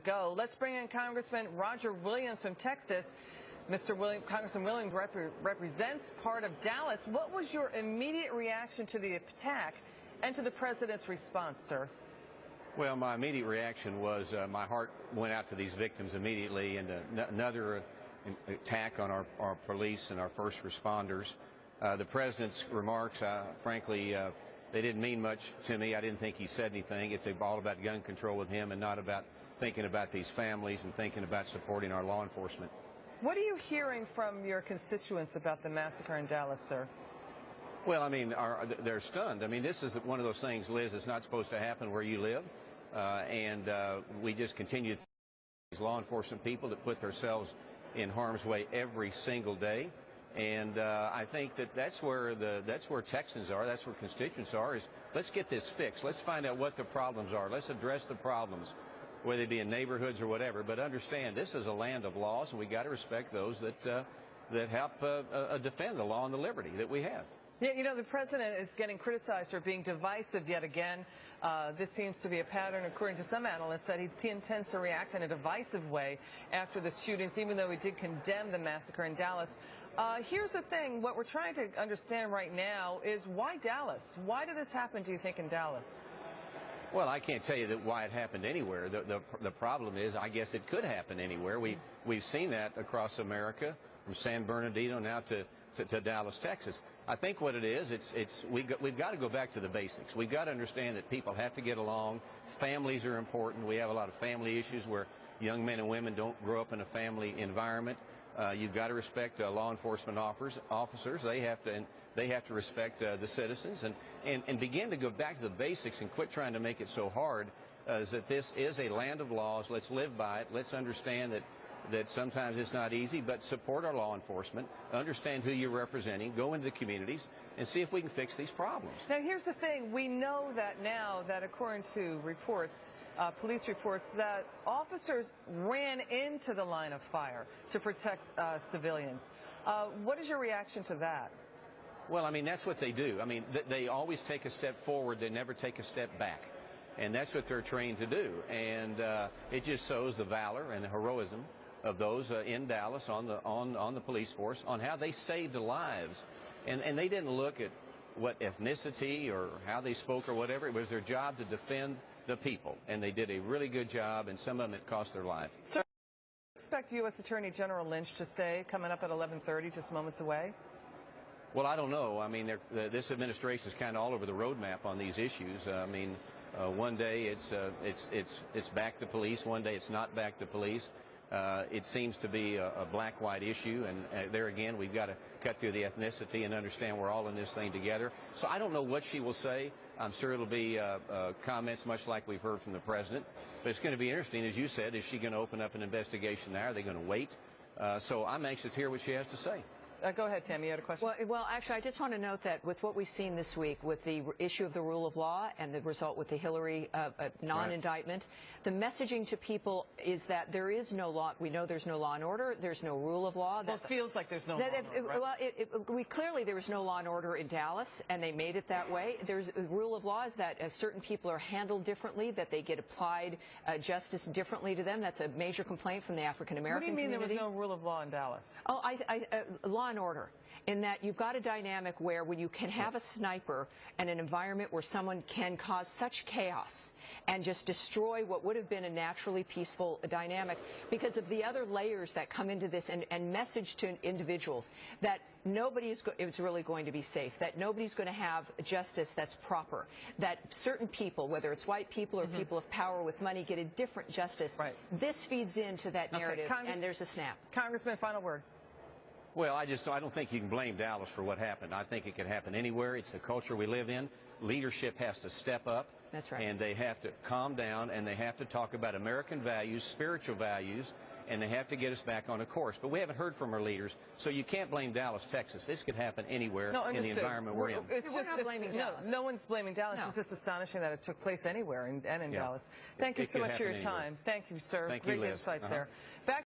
go. Let's bring in Congressman Roger Williams from Texas. Congressman Williams represents part of Dallas. What was your immediate reaction to the attack and to the president's response, sir? Well, my immediate reaction was my heart went out to these victims immediately, and another attack on our police and our first responders. The president's remarks, frankly, they didn't mean much to me. I didn't think he said anything. It's all about gun control with him and not about thinking about these families and thinking about supporting our law enforcement. What are you hearing from your constituents about the massacre in Dallas, sir? Well, I mean, they're stunned. I mean, this is one of those things, Liz, that's not supposed to happen where you live. We just continue to these law enforcement people that put themselves in harm's way every single day. And I think that's where Texans are, that's where constituents are, is let's get this fixed. Let's find out what the problems are. Let's address the problems, whether they be in neighborhoods or whatever. But understand, this is a land of laws, and we got to respect those that help defend the law and the liberty that we have. Yeah, you know, the president is getting criticized for being divisive yet again. This seems to be a pattern, according to some analysts, that he intends to react in a divisive way after the shootings, even though he did condemn the massacre in Dallas. Here's the thing. What we're trying to understand right now is why Dallas? Why did this happen, do you think, in Dallas? Well, I can't tell you why it happened anywhere. The problem is, I guess it could happen anywhere. We've seen that across America, from San Bernardino now to Dallas, Texas. I think what it is, we've got to go back to the basics. We've got to understand that people have to get along. Families are important. We have a lot of family issues where young men and women don't grow up in a family environment. You've got to respect law enforcement officers. They have to respect the citizens and begin to go back to the basics and quit trying to make it so hard. Is that this is a land of laws. Let's live by it. Let's understand that sometimes it's not easy, but support our law enforcement, understand who you're representing, go into the communities, and see if we can fix these problems. Now, here's the thing. We know that now that according to reports, police reports, that officers ran into the line of fire to protect civilians. What is your reaction to that? Well, I mean, that's what they do. I mean, they always take a step forward. They never take a step back. And that's what they're trained to do. And it just shows the valor and the heroism of those in Dallas on the police force, on how they saved lives. And they didn't look at what ethnicity or how they spoke or whatever. It was their job to defend the people. And they did a really good job, and some of them, it cost their life. Sir, what do you expect U.S. Attorney General Lynch to say coming up at 11:30, just moments away? Well, I don't know. I mean, this administration is kind of all over the roadmap on these issues. I mean, one day it's back to police. One day it's not back to police. It seems to be a black-white issue, and there again, we've got to cut through the ethnicity and understand we're all in this thing together. So I don't know what she will say. I'm sure it'll be comments much like we've heard from the president. But it's going to be interesting, as you said. Is she going to open up an investigation now? Are they going to wait? So I'm anxious to hear what she has to say. Go ahead, Tammy. You had a question? Well, actually, I just want to note that with what we've seen this week, with the issue of the rule of law and the result with the Hillary non-indictment, the messaging to people is that there is no law. We know there's no law and order. There's no rule of law. Well, it feels like there's no law and order, right? Well, clearly there was no law and order in Dallas, and they made it that way. There's a rule of law is that certain people are handled differently, that they get applied justice differently to them. That's a major complaint from the African-American community. What do you mean there was no rule of law in Dallas? Oh, law and order, in that you've got a dynamic where when you can have a sniper and an environment where someone can cause such chaos and just destroy what would have been a naturally peaceful dynamic because of the other layers that come into this and message to individuals that nobody is really going to be safe, that nobody's going to have justice that's proper, that certain people, whether it's white people or people of power with money, get a different justice. Right. This feeds into that narrative, and there's a snap. Congressman, final word. Well, I don't think you can blame Dallas for what happened. I think it can happen anywhere. It's the culture we live in. Leadership has to step up. That's right. And they have to calm down, and they have to talk about American values, spiritual values, and they have to get us back on a course. But we haven't heard from our leaders, so you can't blame Dallas, Texas. This could happen anywhere in the environment we're in. We're not blaming Dallas. No one's blaming Dallas. No. It's just astonishing that it took place anywhere and in Dallas. Thank you so much for your time. Thank you, sir. Thank you, Great Liz. insights there. Back